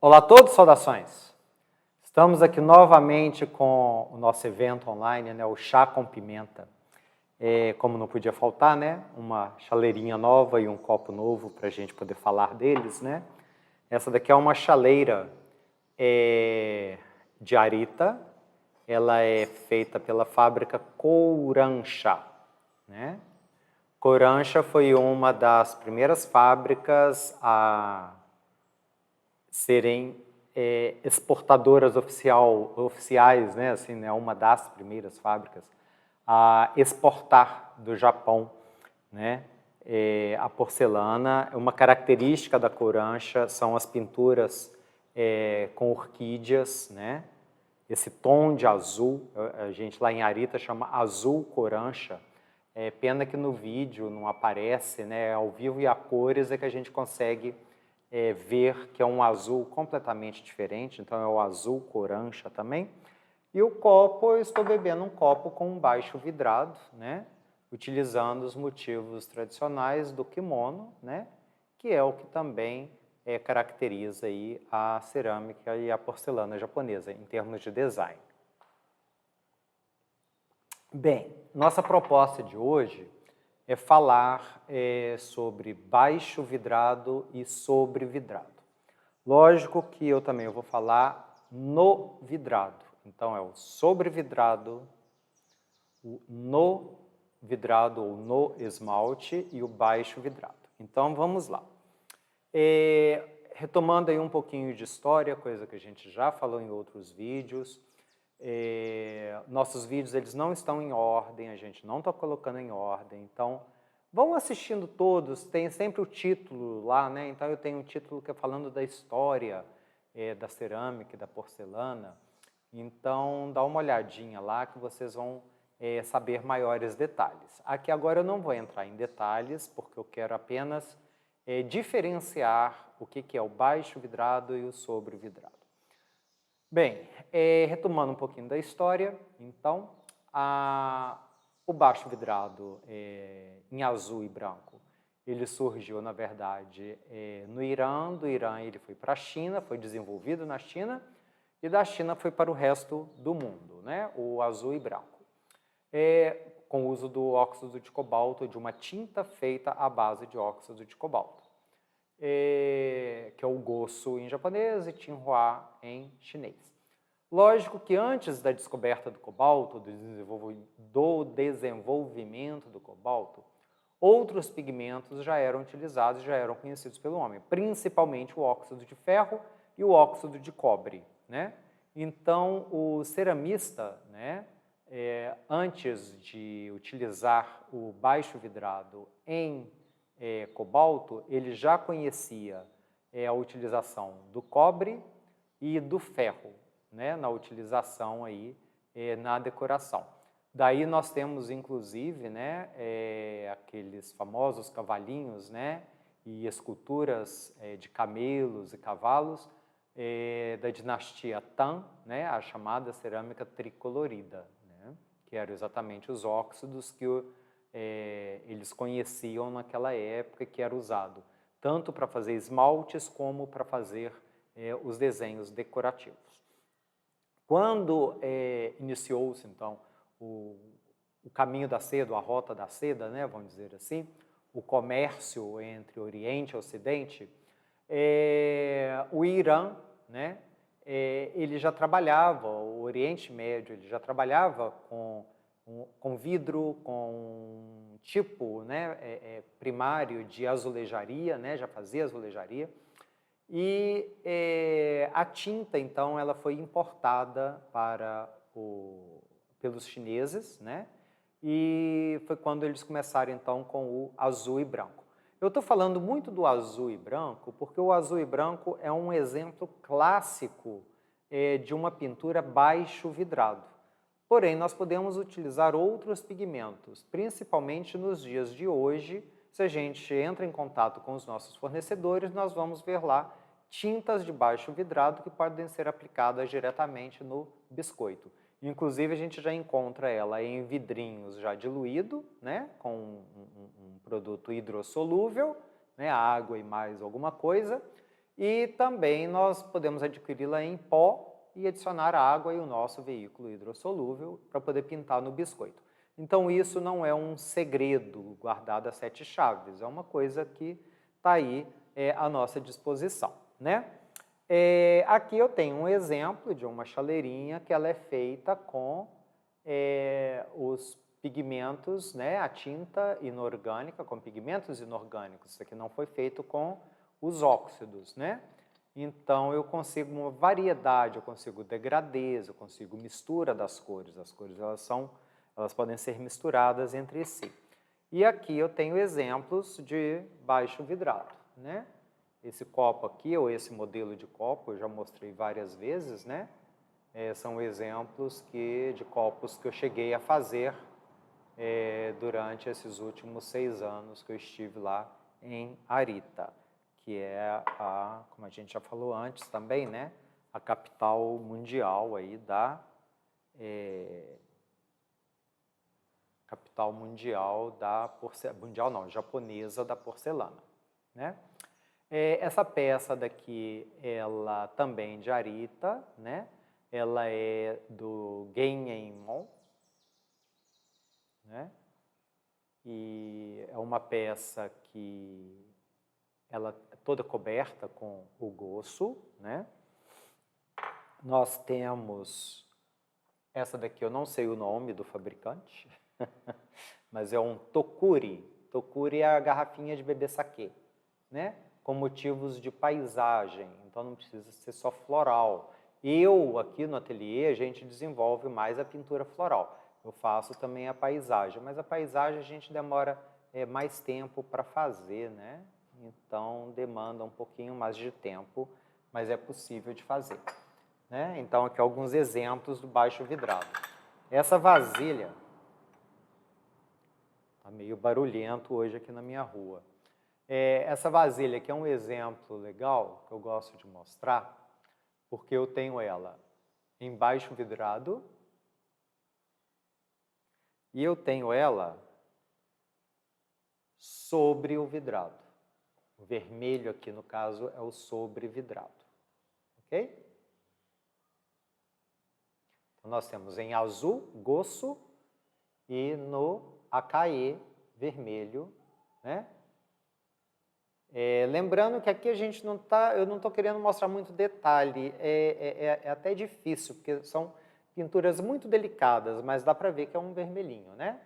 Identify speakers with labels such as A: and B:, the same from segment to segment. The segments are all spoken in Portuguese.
A: Olá a todos, saudações! Estamos aqui novamente com o nosso evento online, né, o Chá com Pimenta. Como não podia faltar, né, uma chaleirinha nova e um copo novo para a gente poder falar deles, né? Essa daqui é uma chaleira de Arita, ela é feita pela fábrica Kouransha, né? Kouransha foi uma das primeiras fábricas a serem exportadoras oficiais, né, assim, né, uma das primeiras fábricas a exportar do Japão, né, a porcelana. Uma característica da Kouransha são as pinturas com orquídeas, né, esse tom de azul, a gente lá em Arita chama azul Kouransha. Pena que no vídeo não aparece, né, ao vivo e a cores é que a gente consegue ver que é um azul completamente diferente, então é o azul Kouransha também. E o copo, eu estou bebendo um copo com um baixo vidrado, né, utilizando os motivos tradicionais do kimono, né, que é o que também caracteriza aí a cerâmica e a porcelana japonesa, em termos de design. Bem, nossa proposta de hoje é falar sobre baixo vidrado e sobre vidrado. Lógico que eu também vou falar no vidrado. Então, é o sobre vidrado, o no vidrado ou no esmalte e o baixo vidrado. Então, vamos lá. Retomando aí um pouquinho de história, coisa que a gente já falou em outros vídeos. Nossos vídeos eles não estão em ordem, a gente não está colocando em ordem, então vão assistindo todos, tem sempre o título lá, né? Então eu tenho um título que é falando da história da cerâmica e da porcelana, então dá uma olhadinha lá que vocês vão saber maiores detalhes. Aqui agora eu não vou entrar em detalhes, porque eu quero apenas diferenciar o que é o baixo vidrado e o sobre vidrado. Bem, retomando um pouquinho da história, então, o baixo vidrado em azul e branco, ele surgiu, na verdade, no Irã. Do Irã ele foi para a China, foi desenvolvido na China, e da China foi para o resto do mundo, né? O azul e branco. Com o uso do óxido de cobalto, de uma tinta feita à base de óxido de cobalto, que é o gosu em japonês e Tinhua em chinês. Lógico que antes da descoberta do cobalto, do desenvolvimento do cobalto, outros pigmentos já eram utilizados, já eram conhecidos pelo homem, principalmente o óxido de ferro e o óxido de cobre, né? Então, o ceramista, né, antes de utilizar o baixo vidrado em cobalto, ele já conhecia a utilização do cobre e do ferro, né, na utilização aí, na decoração. Daí nós temos, inclusive, né, aqueles famosos cavalinhos, né, e esculturas de camelos e cavalos da dinastia Tang, né, a chamada cerâmica tricolorida, né, que eram exatamente os óxidos que eles conheciam naquela época, que era usado tanto para fazer esmaltes como para fazer os desenhos decorativos. Quando iniciou-se, então, o caminho da seda, a rota da seda, né, vamos dizer assim, o comércio entre Oriente e Ocidente, o Irã, né, ele já trabalhava, o Oriente Médio, ele já trabalhava com vidro, com um tipo, né, primário de azulejaria, né, já fazia azulejaria. E a tinta, então, ela foi importada pelos chineses, né? E foi quando eles começaram, então, com o azul e branco. Eu estou falando muito do azul e branco porque o azul e branco é um exemplo clássico de uma pintura baixo vidrado. Porém, nós podemos utilizar outros pigmentos, principalmente nos dias de hoje. Se a gente entra em contato com os nossos fornecedores, nós vamos ver lá tintas de baixo vidrado que podem ser aplicadas diretamente no biscoito. Inclusive, a gente já encontra ela em vidrinhos já diluído, né, com um produto hidrossolúvel, né, água e mais alguma coisa, E também nós podemos adquiri-la em pó e adicionar água e o nosso veículo hidrossolúvel para poder pintar no biscoito. Então isso não é um segredo guardado a 7 chaves, é uma coisa que está aí à nossa disposição, né? Aqui eu tenho um exemplo de uma chaleirinha que ela é feita com os pigmentos, né, a tinta inorgânica, com pigmentos inorgânicos. Isso aqui não foi feito com os óxidos, né? Então eu consigo uma variedade, eu consigo degradês, eu consigo mistura das cores. As cores elas podem ser misturadas entre si. E aqui eu tenho exemplos de baixo vidrado, né? Esse copo aqui, ou esse modelo de copo, eu já mostrei várias vezes, né? São exemplos de copos que eu cheguei a fazer durante esses últimos 6 anos que eu estive lá em Arita, que é como a gente já falou antes também, né? A capital mundial aí japonesa da porcelana, né? Essa peça daqui, ela também de Arita, né? Ela é do Genenmon, né? E é uma peça que ela é toda coberta com o goço, né? Nós temos essa daqui, eu não sei o nome do fabricante, mas é um Tokuri. Tokuri é a garrafinha de beber saquê, né? Com motivos de paisagem, então não precisa ser só floral. Aqui no ateliê, a gente desenvolve mais a pintura floral. Eu faço também a paisagem, mas a paisagem a gente demora mais tempo para fazer, né? Então, demanda um pouquinho mais de tempo, mas é possível de fazer, né? Então, aqui alguns exemplos do baixo vidrado. Essa vasilha, está meio barulhento hoje aqui na minha rua. Essa vasilha aqui é um exemplo legal que eu gosto de mostrar, porque eu tenho ela em baixo vidrado e eu tenho ela sobre o vidrado. O vermelho aqui, no caso, é o sobre vidrado, ok? Então, nós temos em azul, goço, e no acaê, vermelho, né? Lembrando que aqui a gente eu não estou querendo mostrar muito detalhe, é até difícil, porque são pinturas muito delicadas, mas dá para ver que é um vermelhinho, né?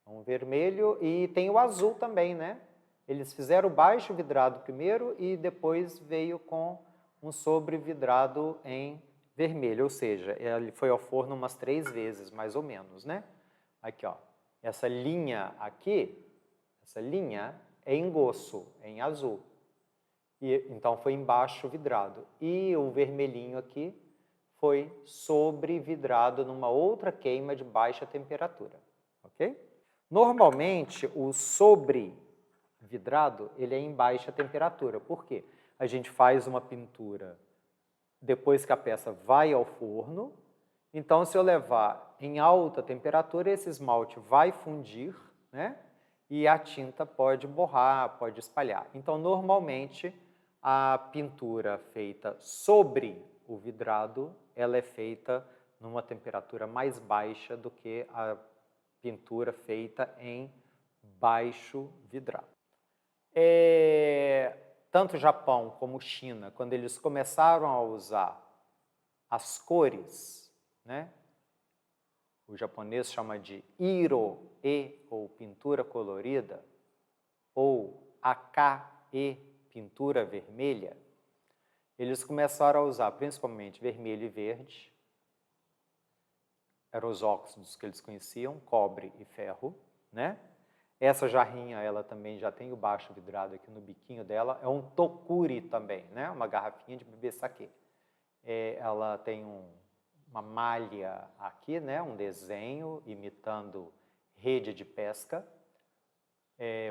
A: Um vermelho e tem o azul também, né? Eles fizeram o baixo vidrado primeiro e depois veio com um sobre vidrado em vermelho, ou seja, ele foi ao forno umas 3 vezes, mais ou menos, né? Aqui, ó, essa linha aqui, essa linha é em goço, é em azul. Então foi embaixo vidrado. E o vermelhinho aqui foi sobre vidrado numa outra queima de baixa temperatura, ok? Normalmente, o sobre vidrado, ele é em baixa temperatura. Por quê? A gente faz uma pintura depois que a peça vai ao forno. Então, se eu levar em alta temperatura, esse esmalte vai fundir, né? E a tinta pode borrar, pode espalhar. Então, normalmente, a pintura feita sobre o vidrado, ela é feita numa temperatura mais baixa do que a pintura feita em baixo vidrado. Tanto Japão como China, quando eles começaram a usar as cores, né? O japonês chama de iro-e, ou pintura colorida, ou aka-e, pintura vermelha. Eles começaram a usar principalmente vermelho e verde, eram os óxidos que eles conheciam, cobre e ferro, né? Essa jarrinha, ela também já tem o baixo vidrado aqui no biquinho dela, é um tokuri também, né? Uma garrafinha de bebê saquê. Ela tem uma malha aqui, né? Um desenho imitando rede de pesca,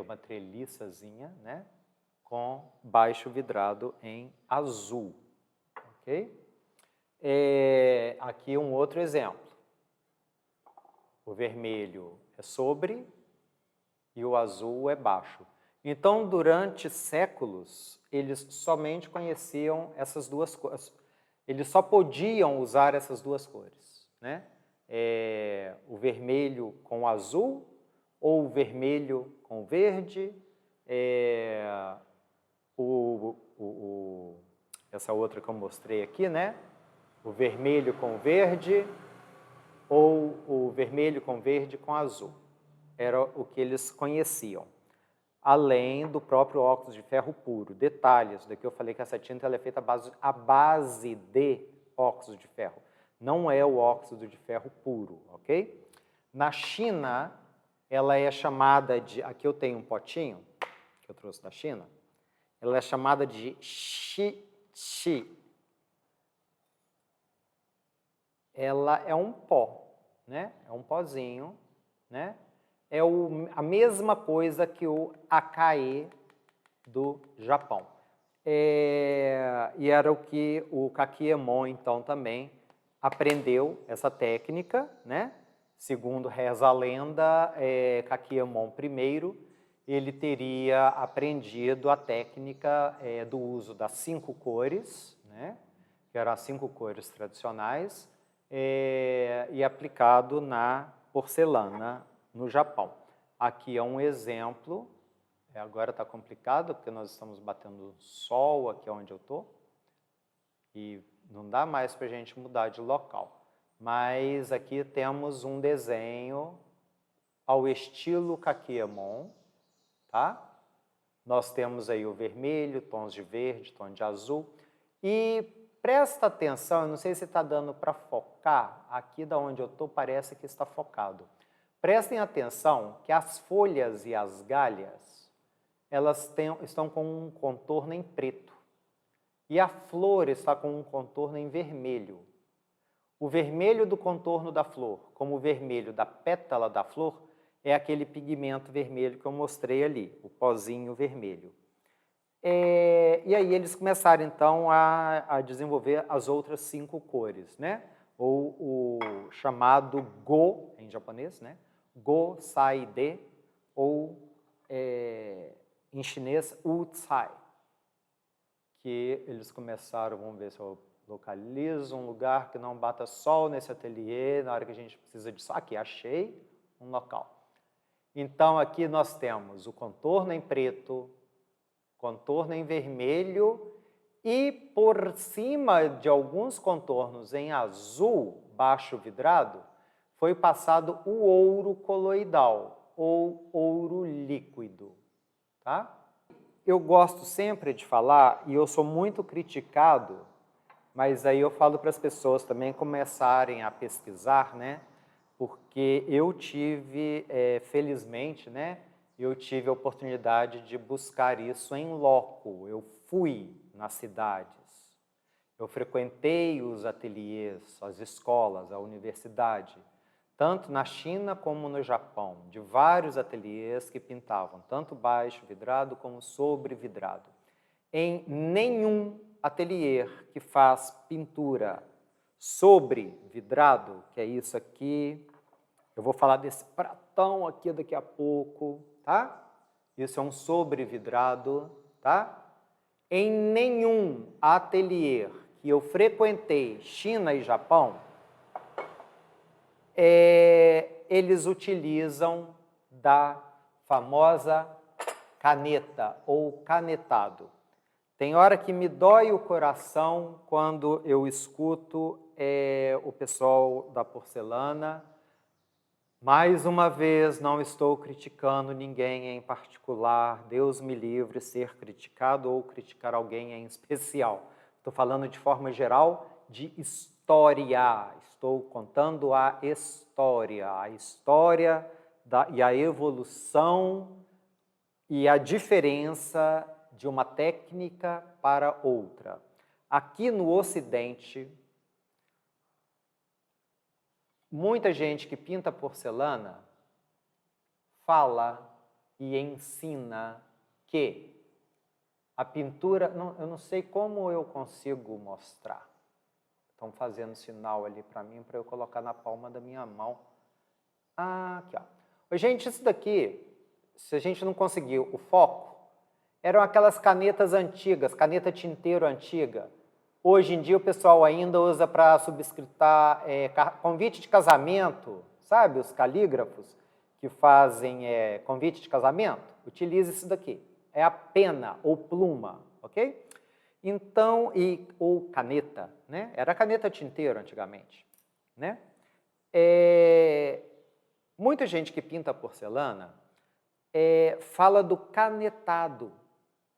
A: uma treliçazinha, né? Com baixo vidrado em azul, ok? Aqui um outro exemplo. O vermelho é sobre e o azul é baixo. Então, durante séculos, eles somente conheciam essas duas cores. Eles só podiam usar essas duas cores, né? O vermelho com o azul, ou o vermelho com o verde, essa outra que eu mostrei aqui, né? O vermelho com o verde, ou o vermelho com verde com azul. Era o que eles conheciam. Além do próprio óxido de ferro puro. Detalhes, daqui eu falei que essa tinta ela é feita à base de óxido de ferro. Não é o óxido de ferro puro, ok? Na China, ela é chamada de... Aqui eu tenho um potinho, que eu trouxe da China. Ela é chamada de Shi. Ela é um pó, né? É um pozinho, né? É a mesma coisa que o Akae do Japão. E era o que o Kakiemon, então, também aprendeu essa técnica, né? Segundo reza a lenda, Kakiemon I, ele teria aprendido a técnica do uso das 5 cores, né? Que eram as 5 cores tradicionais, e aplicado na porcelana no Japão. Aqui é um exemplo, agora está complicado porque nós estamos batendo sol aqui onde eu estou e não dá mais para a gente mudar de local. Mas aqui temos um desenho ao estilo Kakiemon, tá? Nós temos aí o vermelho, tons de verde, tom de azul. E presta atenção, eu não sei se está dando para focar, aqui da onde eu estou parece que está focado. Prestem atenção que as folhas e as galhas, elas estão com um contorno em preto. E a flor está com um contorno em vermelho. O vermelho do contorno da flor, como o vermelho da pétala da flor, é aquele pigmento vermelho que eu mostrei ali, o pozinho vermelho. E aí eles começaram, então, a desenvolver as outras 5 cores, né? Ou o chamado Go, em japonês, né? Go, Sai, De, ou em chinês, Wu Tsai. Que eles começaram, vamos ver se eu localizo um lugar que não bata sol nesse ateliê, na hora que a gente precisa de sol. Aqui, achei um local. Então, aqui nós temos o contorno em preto, contorno em vermelho e por cima de alguns contornos em azul, baixo vidrado, foi passado o ouro coloidal ou ouro líquido, tá? Eu gosto sempre de falar, e eu sou muito criticado, mas aí eu falo para as pessoas também começarem a pesquisar, né? Porque eu tive, felizmente, né? Eu tive a oportunidade de buscar isso em loco. Eu fui nas cidades. Eu frequentei os ateliês, as escolas, a universidade, tanto na China como no Japão, de vários ateliês que pintavam, tanto baixo vidrado como sobre vidrado. Em nenhum ateliê que faz pintura sobre vidrado, que é isso aqui, eu vou falar desse pratão aqui daqui a pouco, tá? Isso é um sobre vidrado, tá? Em nenhum ateliê que eu frequentei, China e Japão, eles utilizam da famosa caneta ou canetado. Tem hora que me dói o coração quando eu escuto o pessoal da porcelana. Mais uma vez, não estou criticando ninguém em particular, Deus me livre ser criticado ou criticar alguém em especial. Estou falando de forma geral de história, estou contando a história e a evolução e a diferença de uma técnica para outra. Aqui no Ocidente, muita gente que pinta porcelana fala e ensina que a pintura... eu não sei como eu consigo mostrar. Estão fazendo sinal ali para mim, para eu colocar na palma da minha mão. Aqui, ó. Gente, isso daqui, se a gente não conseguir o foco, eram aquelas canetas antigas, caneta tinteiro antiga. Hoje em dia o pessoal ainda usa para subscritar convite de casamento, sabe? Os calígrafos que fazem convite de casamento. Utilize isso daqui. É a pena ou pluma, ok? Então, ou caneta, né? Era caneta tinteiro antigamente, né? Muita gente que pinta porcelana fala do canetado.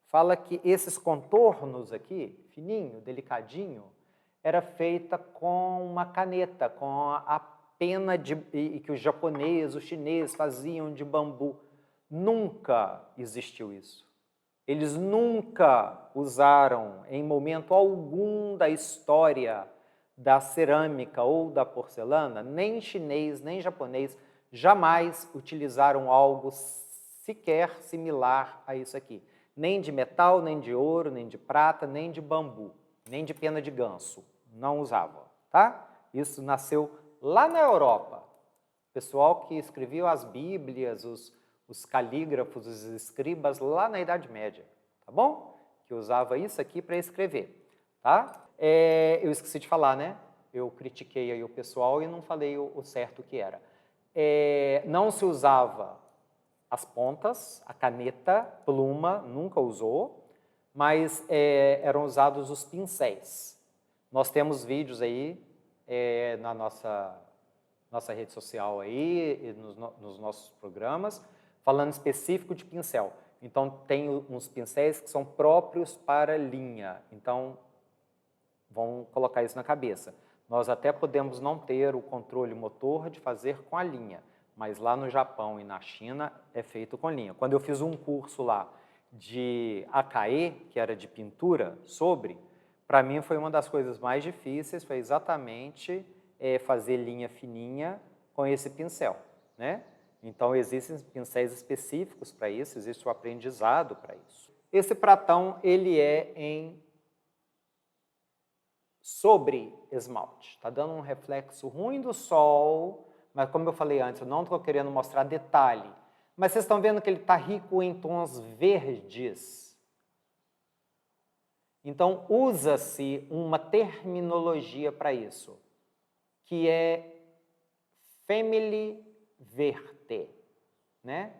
A: Fala que esses contornos aqui, fininho, delicadinho, era feita com uma caneta, com a pena que os japoneses, os chineses faziam de bambu. Nunca existiu isso. Eles nunca usaram, em momento algum da história da cerâmica ou da porcelana, nem chinês, nem japonês, jamais utilizaram algo sequer similar a isso aqui. Nem de metal, nem de ouro, nem de prata, nem de bambu, nem de pena de ganso. Não usavam, tá? Isso nasceu lá na Europa. O pessoal que escrevia as bíblias, os calígrafos, os escribas, lá na Idade Média, tá bom? Que usava isso aqui para escrever, tá? Eu esqueci de falar, né? Eu critiquei aí o pessoal e não falei o certo que era. Não se usava as pontas, a caneta, pluma, nunca usou, mas eram usados os pincéis. Nós temos vídeos aí na nossa rede social aí, e nos nossos programas, falando específico de pincel. Então, tem uns pincéis que são próprios para linha. Então, vão colocar isso na cabeça. Nós até podemos não ter o controle motor de fazer com a linha, mas lá no Japão e na China é feito com linha. Quando eu fiz um curso lá de Akae, que era de pintura, para mim foi uma das coisas mais difíceis, foi exatamente fazer linha fininha com esse pincel, né? Então, existem pincéis específicos para isso, existe o aprendizado para isso. Esse pratão, ele é sobre esmalte. Está dando um reflexo ruim do sol, mas como eu falei antes, eu não estou querendo mostrar detalhe. Mas vocês estão vendo que ele está rico em tons verdes. Então, usa-se uma terminologia para isso, que é family verde, né?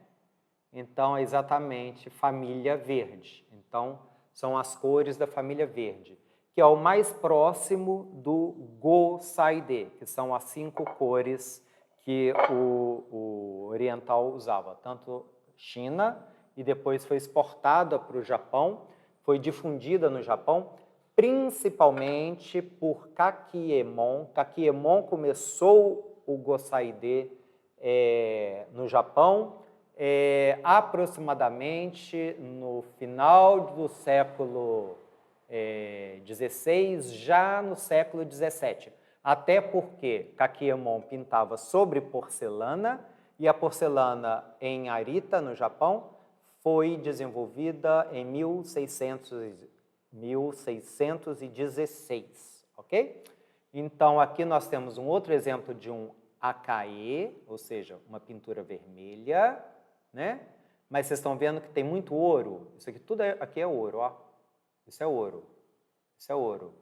A: Então, é exatamente família verde. Então, são as cores da família verde, que é o mais próximo do Go-Saide, que são as 5 cores que o oriental usava, tanto China, e depois foi exportada para o Japão, foi difundida no Japão, principalmente por Kakiemon. Kakiemon começou o Go-Saide no Japão, aproximadamente no final do século XVI, já no século XVII. Até porque Kakiemon pintava sobre porcelana, e a porcelana em Arita, no Japão, foi desenvolvida em 1616, ok? Então, aqui nós temos um outro exemplo de um Akae, ou seja, uma pintura vermelha, né? Mas vocês estão vendo que tem muito ouro. Isso aqui tudo aqui é ouro, ó. Isso é ouro. Isso é ouro.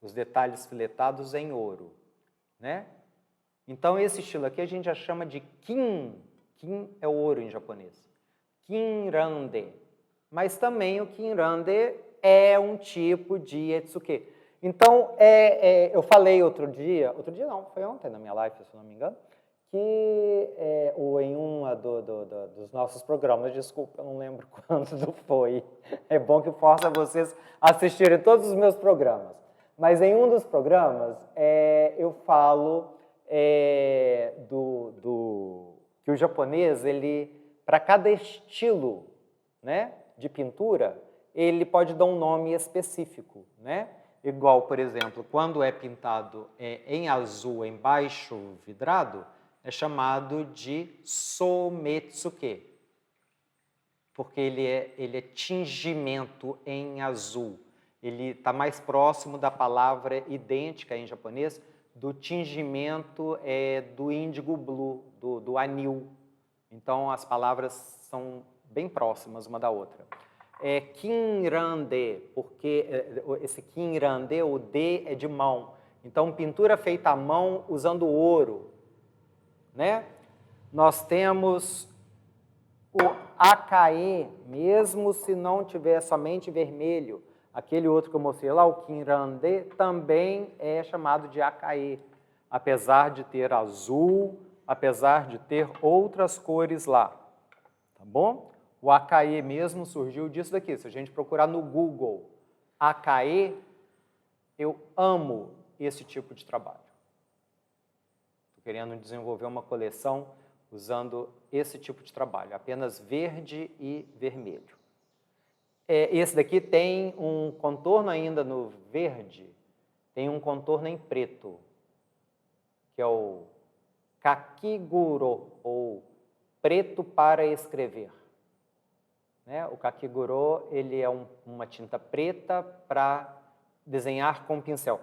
A: Os detalhes filetados em ouro, né? Então, esse estilo aqui a gente já chama de kin. Kin é ouro em japonês. Kinrande. Mas também o kinrande é um tipo de etsuke. Então, eu falei outro dia não, foi ontem na minha live, se não me engano, que ou em dos nossos programas, desculpa, eu não lembro quando foi. É bom que força vocês a assistirem todos os meus programas. Mas em um dos programas, eu falo que o japonês, para cada estilo, né, de pintura, ele pode dar um nome específico, né? Igual, por exemplo, quando é pintado em azul embaixo vidrado, é chamado de sometsuke, porque ele é tingimento em azul. Ele está mais próximo da palavra idêntica em japonês do tingimento do índigo blue, do anil. Então, as palavras são bem próximas uma da outra. Kinrande, porque esse kinrande, o D é de mão. Então, pintura feita à mão usando ouro, né? Nós temos o Akae, mesmo se não tiver somente vermelho. Aquele outro que eu mostrei lá, o Kinrande, também é chamado de Akae, apesar de ter azul, apesar de ter outras cores lá, tá bom? O Akae mesmo surgiu disso daqui. Se a gente procurar no Google Akae, eu amo esse tipo de trabalho. Estou querendo desenvolver uma coleção usando esse tipo de trabalho, apenas verde e vermelho. Esse daqui tem um contorno ainda no verde, tem um contorno em preto, que é o Kakiguro, ou preto para escrever. Né? O Kakiguro, ele é uma tinta preta para desenhar com pincel.